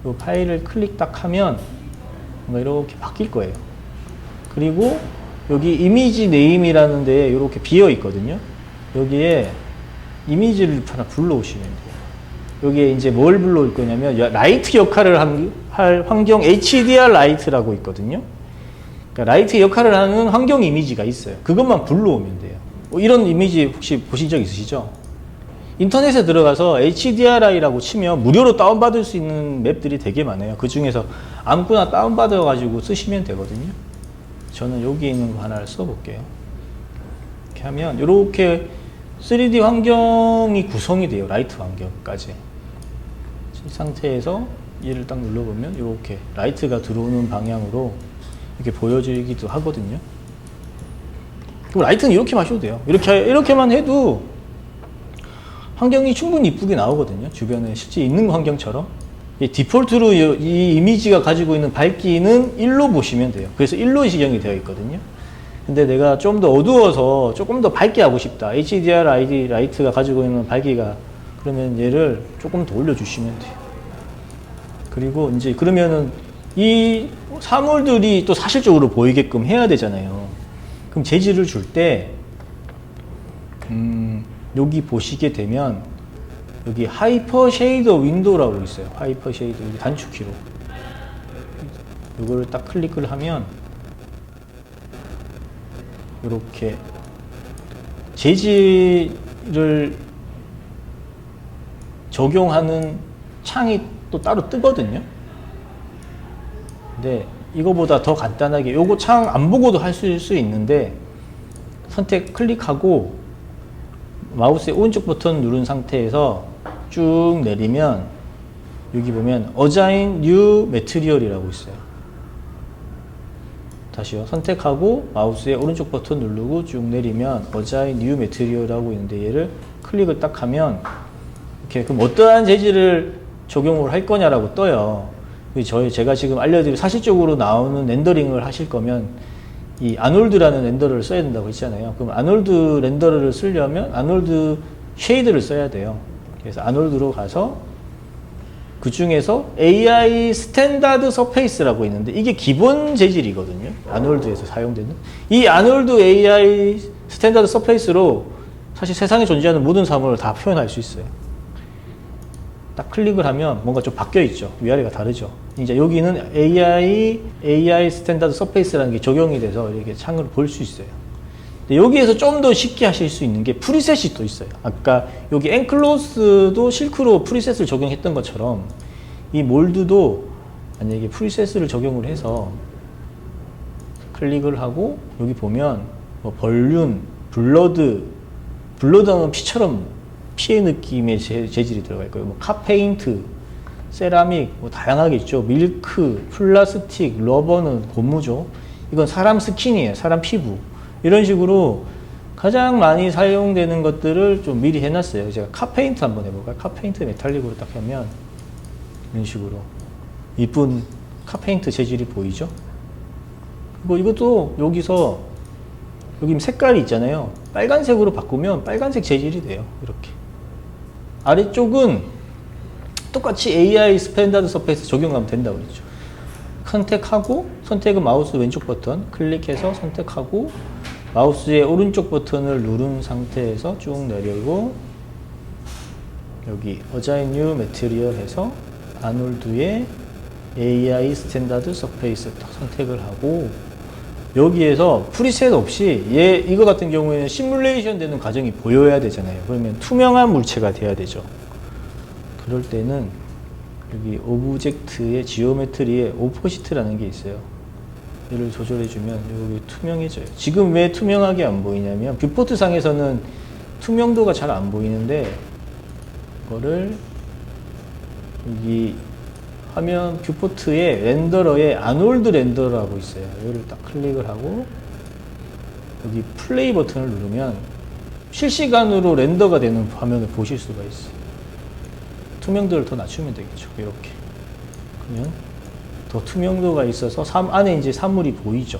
이 파일을 클릭 딱 하면 뭔가 이렇게 바뀔 거예요. 그리고 여기 이미지 네임이라는 데에 이렇게 비어 있거든요. 여기에 이미지를 하나 불러오시면 돼요. 여기에 이제 뭘 불러올 거냐면 라이트 역할을 할 환경 HDR 라이트라고 있거든요. 그러니까 라이트 역할을 하는 환경 이미지가 있어요. 그것만 불러오면 돼요. 이런 이미지 혹시 보신 적 있으시죠? 인터넷에 들어가서 HDRI라고 치면 무료로 다운받을 수 있는 맵들이 되게 많아요. 그 중에서 아무거나 다운받아 가지고 쓰시면 되거든요. 저는 여기 있는 거 하나를 써볼게요. 이렇게 하면 이렇게 3D 환경이 구성이 돼요. 라이트 환경까지. 이 상태에서 얘를 딱 눌러보면 이렇게 라이트가 들어오는 방향으로 이렇게 보여지기도 하거든요. 그럼 라이트는 이렇게 마셔도 돼요. 이렇게만 해도 환경이 충분히 이쁘게 나오거든요. 주변에 실제 있는 환경처럼. 디폴트로 이 이미지가 가지고 있는 밝기는 1로 보시면 돼요. 그래서 1로 지정이 되어 있거든요. 근데 내가 좀 더 어두워서 조금 더 밝게 하고 싶다. HDR 라이트가 가지고 있는 밝기가, 그러면 얘를 조금 더 올려주시면 돼요. 그리고 이제 그러면은 이 사물들이 또 사실적으로 보이게끔 해야 되잖아요. 그럼 재질을 줄 때, 여기 보시게 되면 여기 하이퍼 쉐이더 윈도우라고 있어요. 하이퍼 쉐이더 단축키로 이거를 딱 클릭을 하면 이렇게 재질을 적용하는 창이 또 따로 뜨거든요. 근데 이거보다 더 간단하게, 요거 창 안 보고도 할 수 있는데, 선택 클릭하고 마우스의 오른쪽 버튼 누른 상태에서 쭉 내리면 여기 보면 Assign New Material이라고 있어요. 다시요. 선택하고 마우스의 오른쪽 버튼 누르고 쭉 내리면 Assign New Material이라고 있는데, 얘를 클릭을 딱 하면 이렇게, 그럼 어떠한 재질을 적용을 할 거냐라고 떠요. 제가 지금 알려드릴 사실적으로 나오는 렌더링을 하실 거면 이 아놀드라는 렌더러를 써야 된다고 했잖아요. 그럼 아놀드 렌더러를 쓰려면 아놀드 쉐이드를 써야 돼요. 그래서 아놀드로 가서 그 중에서 AI 스탠다드 서페이스라고 있는데 이게 기본 재질이거든요. 아놀드에서 사용되는 이 아놀드 AI 스탠다드 서페이스로 사실 세상에 존재하는 모든 사물을 다 표현할 수 있어요. 딱 클릭을 하면 뭔가 좀 바뀌어 있죠. 위아래가 다르죠. 이제 여기는 AI 스탠다드 서페이스라는 게 적용이 돼서 이렇게 창으로 볼 수 있어요. 근데 여기에서 좀 더 쉽게 하실 수 있는 게 프리셋이 또 있어요. 아까 여기 엔클로스도 실크로 프리셋을 적용했던 것처럼 이 몰드도 만약에 프리셋을 적용을 해서 클릭을 하고 여기 보면 뭐 벌륜, 블러드는 피처럼 피의 느낌의 재질이 들어갈 거예요. 뭐 카페인트, 세라믹, 뭐 다양하게 있죠. 밀크, 플라스틱, 러버는 고무죠. 이건 사람 스킨이에요. 사람 피부. 이런 식으로 가장 많이 사용되는 것들을 좀 미리 해놨어요. 제가 카페인트 한번 해볼까요? 카페인트 메탈릭으로 딱 하면 이런 식으로 이쁜 카페인트 재질이 보이죠? 그리고 이것도 여기서 여기 색깔이 있잖아요. 빨간색으로 바꾸면 빨간색 재질이 돼요. 이렇게. 아래쪽은 똑같이 AI 스탠다드 서페이스 적용하면 된다고 그랬죠. 선택하고, 선택은 마우스 왼쪽 버튼 클릭해서 선택하고 마우스의 오른쪽 버튼을 누른 상태에서 쭉 내리고 여기 어자인 뉴 매트리얼 해서 아놀드의 AI 스탠다드 서페이스 딱 선택을 하고 여기에서 프리셋 없이 이거 같은 경우에는 시뮬레이션 되는 과정이 보여야 되잖아요. 그러면 투명한 물체가 돼야 되죠. 그럴 때는 여기 오브젝트의 지오메트리에 오포시트라는 게 있어요. 얘를 조절해주면 여기 투명해져요. 지금 왜 투명하게 안 보이냐면 뷰포트 상에서는 투명도가 잘 안 보이는데 이거를 여기 화면 뷰포트에 렌더러에 아놀드 렌더러라고 있어요. 이거를 딱 클릭을 하고 여기 플레이 버튼을 누르면 실시간으로 렌더가 되는 화면을 보실 수가 있어요. 투명도를 더 낮추면 되겠죠. 이렇게. 그러면 더 투명도가 있어서 안에 이제 사물이 보이죠.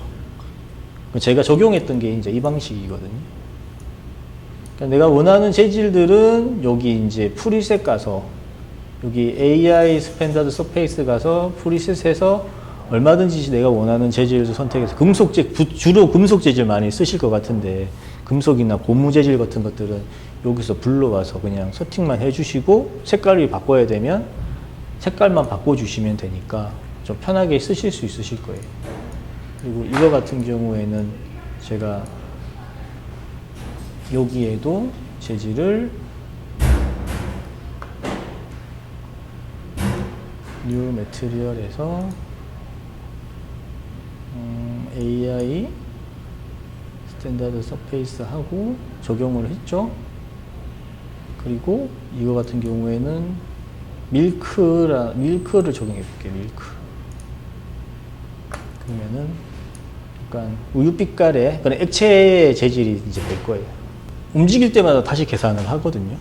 제가 적용했던 게 이제 이 방식이거든요. 그러니까 내가 원하는 재질들은 여기 이제 프리셋 가서 여기 AI 스탠다드 서페이스 가서 프리셋해서 얼마든지 내가 원하는 재질을 선택해서 주로 금속 재질 많이 쓰실 것 같은데 금속이나 고무 재질 같은 것들은 여기서 불러와서 그냥 세팅만 해주시고 색깔을 바꿔야 되면 색깔만 바꿔주시면 되니까 좀 편하게 쓰실 수 있으실 거예요. 그리고 이거 같은 경우에는 제가 여기에도 재질을 뉴 매트리얼에서 AI 스탠다드 서페이스 하고 적용을 했죠. 그리고 이거 같은 경우에는 밀크를 적용해 볼게요. 밀크. 그러면은 약간 우유빛깔의 그런 액체 재질이 이제 될 거예요. 움직일 때마다 다시 계산을 하거든요.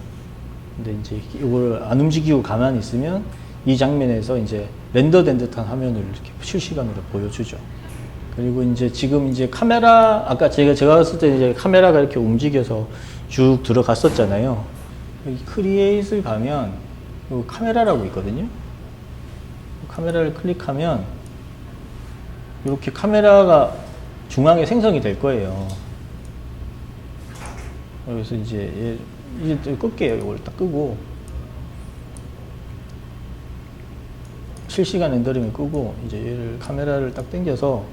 근데 이제 이걸 안 움직이고 가만히 있으면 이 장면에서 이제 렌더된 듯한 화면을 이렇게 실시간으로 보여주죠. 그리고 이제 지금 이제 카메라, 아까 제가 봤을 때 이제 카메라가 이렇게 움직여서 쭉 들어갔었잖아요. 여기 크리에이트를 가면 여기 카메라라고 있거든요. 카메라를 클릭하면 이렇게 카메라가 중앙에 생성이 될 거예요. 그래서 이제 끌게요. 이걸 딱 끄고 실시간 렌더링을 끄고 이제 얘를 카메라를 딱 당겨서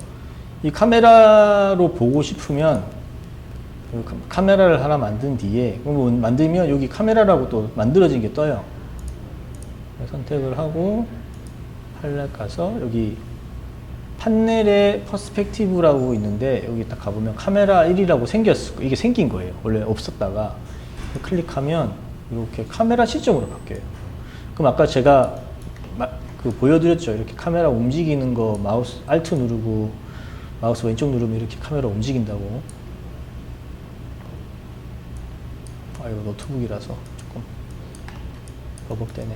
이 카메라로 보고 싶으면 카메라를 하나 만든 뒤에 만들면 여기 카메라라고 또 만들어진 게 떠요. 선택을 하고 팔레트 가서 여기 판넬에 퍼스펙티브라고 있는데 여기 딱 가보면 카메라 1이라고 이게 생긴 거예요. 원래 없었다가 클릭하면 이렇게 카메라 시점으로 바뀌어요. 그럼 아까 제가 보여드렸죠. 이렇게 카메라 움직이는 거 마우스 Alt 누르고 마우스 왼쪽 누르면 이렇게 카메라 움직인다고. 이거 노트북이라서 조금 버벅대네.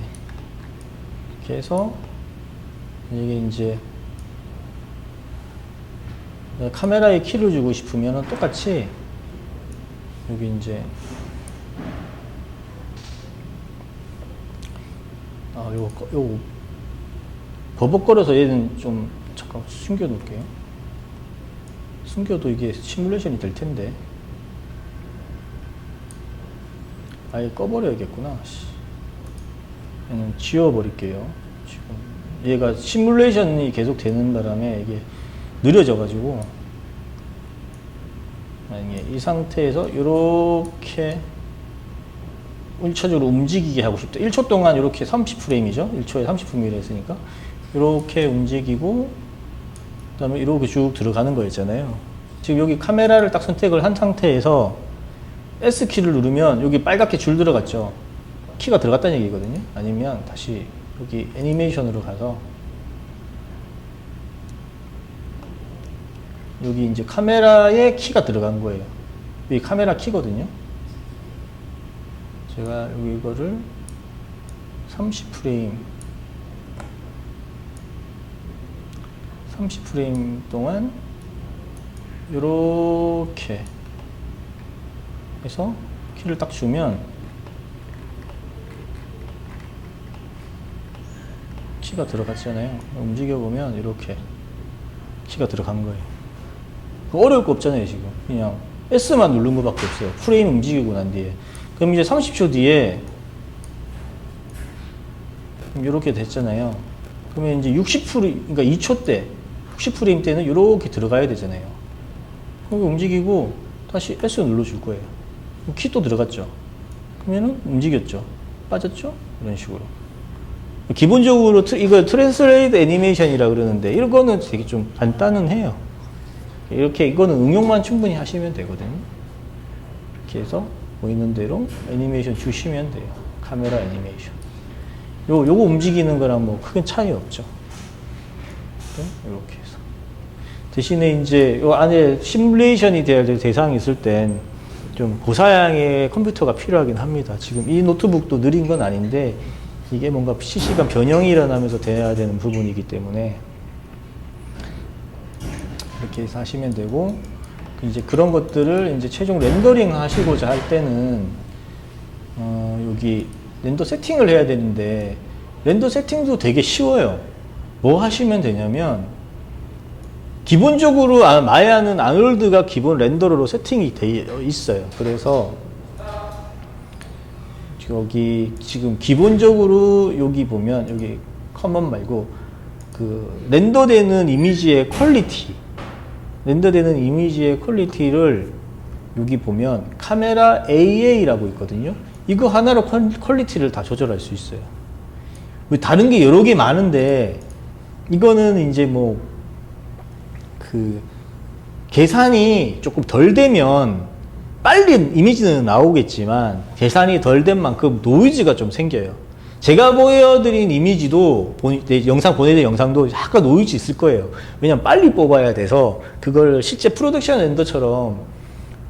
이렇게 해서 이게 이제 카메라에 키를 주고 싶으면 똑같이 여기 이제 요거 버벅거려서 얘는 좀 잠깐 숨겨 놓을게요. 숨겨도 이게 시뮬레이션이 될 텐데 아예 꺼버려야겠구나. 얘는 지워버릴게요. 지금 얘가 시뮬레이션이 계속 되는 바람에 이게 느려져 가지고 만약에 이 상태에서 이렇게 1차적으로 움직이게 하고 싶다. 1초 동안 이렇게 30프레임이죠. 1초에 30프레임이라 했으니까 이렇게 움직이고 그 다음에 이렇게 쭉 들어가는 거였잖아요. 지금 여기 카메라를 딱 선택을 한 상태에서 S키를 누르면 여기 빨갛게 줄 들어갔죠. 키가 들어갔다는 얘기거든요. 아니면 다시 여기 애니메이션으로 가서 여기 이제 카메라에 키가 들어간 거예요. 여기 카메라 키거든요. 제가 여기 이거를 30프레임 동안 이렇게 해서 키를 딱 주면 키가 들어갔잖아요. 움직여 보면 이렇게 키가 들어간 거예요. 어려울 거 없잖아요. 지금 그냥 S만 누른 거밖에 없어요. 프레임 움직이고 난 뒤에. 그럼 이제 30초 뒤에 이렇게 됐잖아요. 그러면 이제 60프레임, 그러니까 2초 때 60프레임 때는 이렇게 들어가야 되잖아요. 그럼 움직이고 다시 S 눌러줄 거예요. 키 또 들어갔죠. 그러면은 움직였죠. 빠졌죠. 이런 식으로. 기본적으로 이거 트랜스레이트 애니메이션이라 그러는데 이거는 되게 좀 간단은 해요. 이렇게 이거는 응용만 충분히 하시면 되거든요. 이렇게 해서 보이는 대로 애니메이션 주시면 돼요. 카메라 애니메이션. 요거 움직이는 거랑 뭐 크게 차이 없죠. 이렇게 해서. 대신에 이제 요 안에 시뮬레이션이 돼야 될 대상이 있을 땐 좀 고사양의 컴퓨터가 필요하긴 합니다. 지금 이 노트북도 느린 건 아닌데 이게 뭔가 실시간 변형이 일어나면서 돼야 되는 부분이기 때문에 이렇게 해서 하시면 되고, 이제 그런 것들을 이제 최종 렌더링 하시고자 할 때는 여기 렌더 세팅을 해야 되는데 렌더 세팅도 되게 쉬워요. 뭐 하시면 되냐면 기본적으로 마야는 아놀드가 기본 렌더러로 세팅이 되어 있어요. 그래서 여기 지금 기본적으로 여기 보면 여기 커먼 말고 그 렌더되는 이미지의 퀄리티를 여기 보면 카메라 AA라고 있거든요. 이거 하나로 퀄리티를 다 조절할 수 있어요. 다른 게 여러 개 많은데 이거는 이제 뭐 그 계산이 조금 덜 되면 빨리 이미지는 나오겠지만 계산이 덜 된 만큼 노이즈가 좀 생겨요. 제가 보여드린 이미지도 영상 보내드린 영상도 약간 노이즈 있을 거예요. 왜냐면 빨리 뽑아야 돼서 그걸 실제 프로덕션 렌더처럼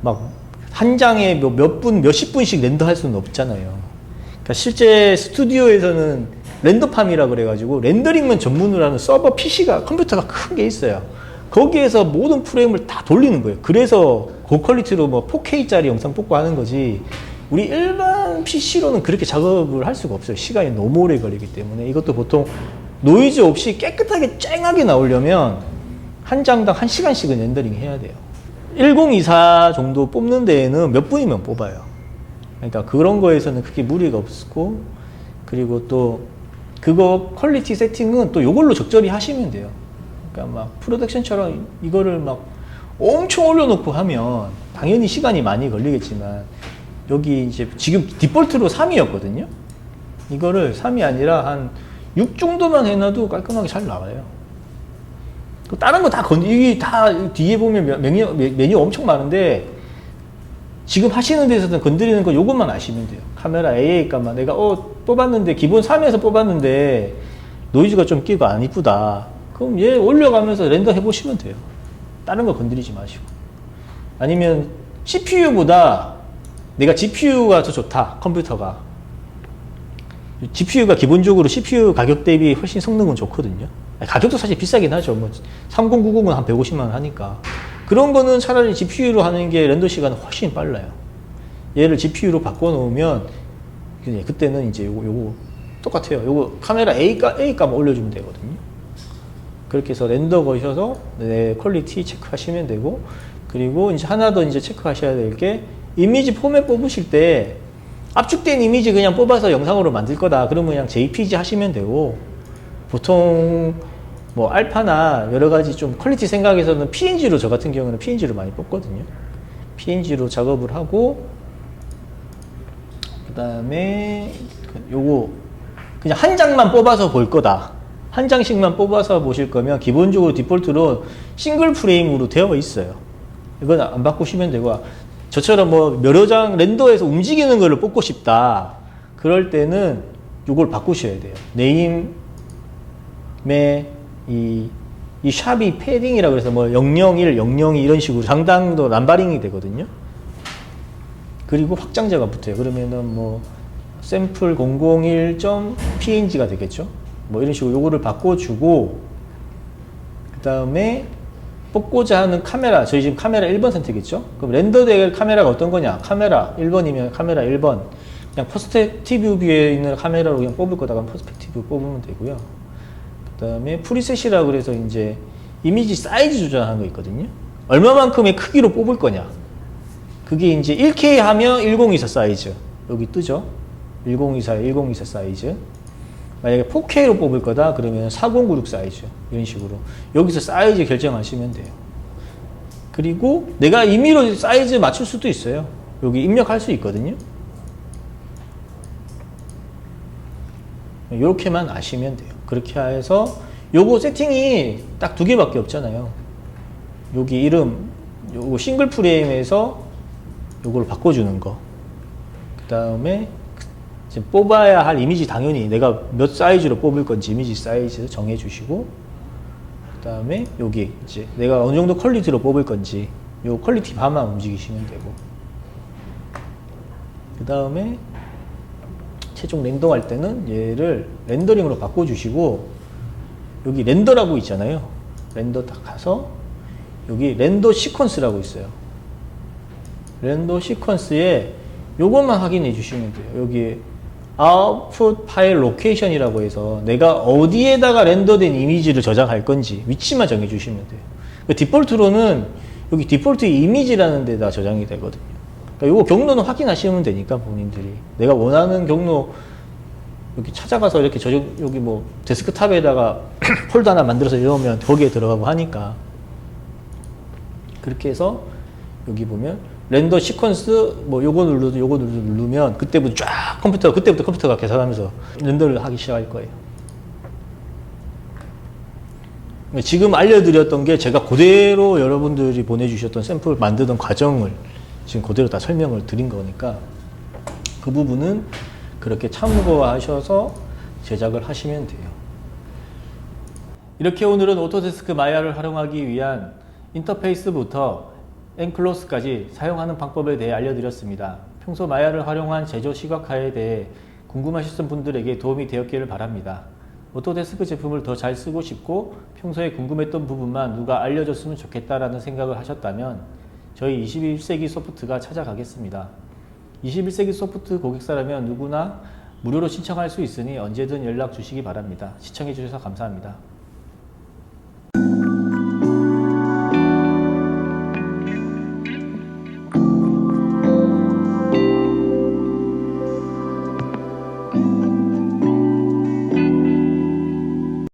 막 한 장에 몇십 분씩 렌더할 수는 없잖아요. 그러니까 실제 스튜디오에서는 렌더팜이라 그래가지고 렌더링만 전문으로 하는 서버 PC가 컴퓨터가 큰 게 있어요. 거기에서 모든 프레임을 다 돌리는 거예요. 그래서 고퀄리티로 뭐 4K짜리 영상 뽑고 하는 거지 우리 일반 PC로는 그렇게 작업을 할 수가 없어요. 시간이 너무 오래 걸리기 때문에. 이것도 보통 노이즈 없이 깨끗하게 쨍하게 나오려면 한 장당 1시간씩은 렌더링 해야 돼요. 1024 정도 뽑는 데에는 몇 분이면 뽑아요. 그러니까 그런 거에서는 크게 무리가 없고, 그리고 또 그거 퀄리티 세팅은 또 이걸로 적절히 하시면 돼요. 그러니까 막 프로덕션처럼 이거를 막 엄청 올려놓고 하면 당연히 시간이 많이 걸리겠지만, 여기 이제 지금 디폴트로 3이었거든요. 이거를 3이 아니라 한 6 정도만 해놔도 깔끔하게 잘 나와요. 다른 거 다 이게 다 뒤에 보면 메뉴 엄청 많은데 지금 하시는 데서는 건드리는 거 요것만 아시면 돼요. 카메라 AA 값만 내가 뽑았는데 기본 3에서 뽑았는데 노이즈가 좀 끼고 안 이쁘다. 그럼 얘 올려가면서 렌더 해보시면 돼요. 다른 거 건드리지 마시고. 아니면 CPU보다 내가 GPU가 더 좋다, 컴퓨터가. GPU가 기본적으로 CPU 가격 대비 훨씬 성능은 좋거든요. 가격도 사실 비싸긴 하죠. 뭐 3090은 한 150만 원 하니까. 그런 거는 차라리 GPU로 하는 게 렌더 시간은 훨씬 빨라요. 얘를 GPU로 바꿔놓으면 그때는 이제 요거 똑같아요. 요거 카메라 A 값 올려주면 되거든요. 그렇게 해서 렌더 거셔서 내 퀄리티 체크하시면 되고, 그리고 이제 하나 더 이제 체크하셔야 될 게 이미지 포맷 뽑으실 때 압축된 이미지 그냥 뽑아서 영상으로 만들 거다. 그러면 그냥 JPG 하시면 되고, 보통 뭐 알파나 여러 가지 좀 퀄리티 생각해서는 PNG로, 저 같은 경우는 PNG로 많이 뽑거든요. PNG로 작업을 하고, 그 다음에 요거 그냥 한 장만 뽑아서 볼 거다. 한 장씩만 뽑아서 보실 거면 기본적으로 디폴트로 싱글 프레임으로 되어 있어요. 이건 안 바꾸시면 되고, 저처럼 뭐 여러 장 렌더에서 움직이는 거를 뽑고 싶다. 그럴 때는 이걸 바꾸셔야 돼요. 네임에 이 샵이 패딩이라고 해서 뭐 001, 002 이런 식으로 상당도 람바링이 되거든요. 그리고 확장자가 붙어요. 그러면은 뭐 샘플 001.png가 되겠죠. 뭐 이런 식으로 요거를 바꿔주고, 그 다음에 뽑고자 하는 카메라, 저희 지금 카메라 1번 선택했죠. 그럼 렌더될 카메라가 어떤 거냐? 카메라 1번이면 카메라 1번, 그냥 퍼스펙티브 뷰에 있는 카메라로 그냥 뽑을 거다가 퍼스펙티브 뽑으면 되고요. 그 다음에 프리셋이라고 그래서 이제 이미지 사이즈 조절하는 거 있거든요. 얼마만큼의 크기로 뽑을 거냐? 그게 이제 1K 하면 1024 사이즈 여기 뜨죠. 1024 사이즈. 만약에 4K로 뽑을 거다 그러면 4096 사이즈, 이런 식으로 여기서 사이즈 결정하시면 돼요. 그리고 내가 임의로 사이즈 맞출 수도 있어요. 여기 입력할 수 있거든요. 이렇게만 아시면 돼요. 그렇게 해서 요거 세팅이 딱 두 개밖에 없잖아요. 여기 이름, 요거 싱글 프레임에서 요걸 바꿔주는 거, 그 다음에 지금 뽑아야 할 이미지, 당연히 내가 몇 사이즈로 뽑을 건지 이미지 사이즈 정해 주시고, 그 다음에 여기 이제 내가 어느 정도 퀄리티로 뽑을 건지 요 퀄리티 바만 움직이시면 되고, 그 다음에 최종 렌더할 때는 얘를 렌더링으로 바꿔주시고, 여기 렌더라고 있잖아요. 렌더 딱 가서 여기 렌더 시퀀스라고 있어요. 렌더 시퀀스에 요것만 확인해 주시면 돼요. 여기 아웃풋 파일 로케이션이라고 해서 내가 어디에다가 렌더된 이미지를 저장할 건지 위치만 정해 주시면 돼요. 디폴트로는 여기 디폴트 이미지라는 데다 저장이 되거든요. 그러니까 요거 경로는 확인하시면 되니까 본인들이 내가 원하는 경로 여기 찾아가서 이렇게 여기 뭐 데스크탑에다가 폴더 하나 만들어서 넣으면 거기에 들어가고 하니까, 그렇게 해서 여기 보면 렌더 시퀀스 뭐 요거 누르면 그때부터 쫙 그때부터 컴퓨터가 계산하면서 렌더를 하기 시작할 거예요. 지금 알려드렸던 게 제가 그대로 여러분들이 보내주셨던 샘플 만드는 과정을 지금 그대로 다 설명을 드린 거니까, 그 부분은 그렇게 참고하셔서 제작을 하시면 돼요. 이렇게 오늘은 오토데스크 마야를 활용하기 위한 인터페이스부터 엔클로스까지 사용하는 방법에 대해 알려드렸습니다. 평소 마야를 활용한 제조 시각화에 대해 궁금하셨던 분들에게 도움이 되었기를 바랍니다. 오토데스크 제품을 더 잘 쓰고 싶고 평소에 궁금했던 부분만 누가 알려줬으면 좋겠다라는 생각을 하셨다면 저희 21세기 소프트가 찾아가겠습니다. 21세기 소프트 고객사라면 누구나 무료로 신청할 수 있으니 언제든 연락 주시기 바랍니다. 시청해 주셔서 감사합니다.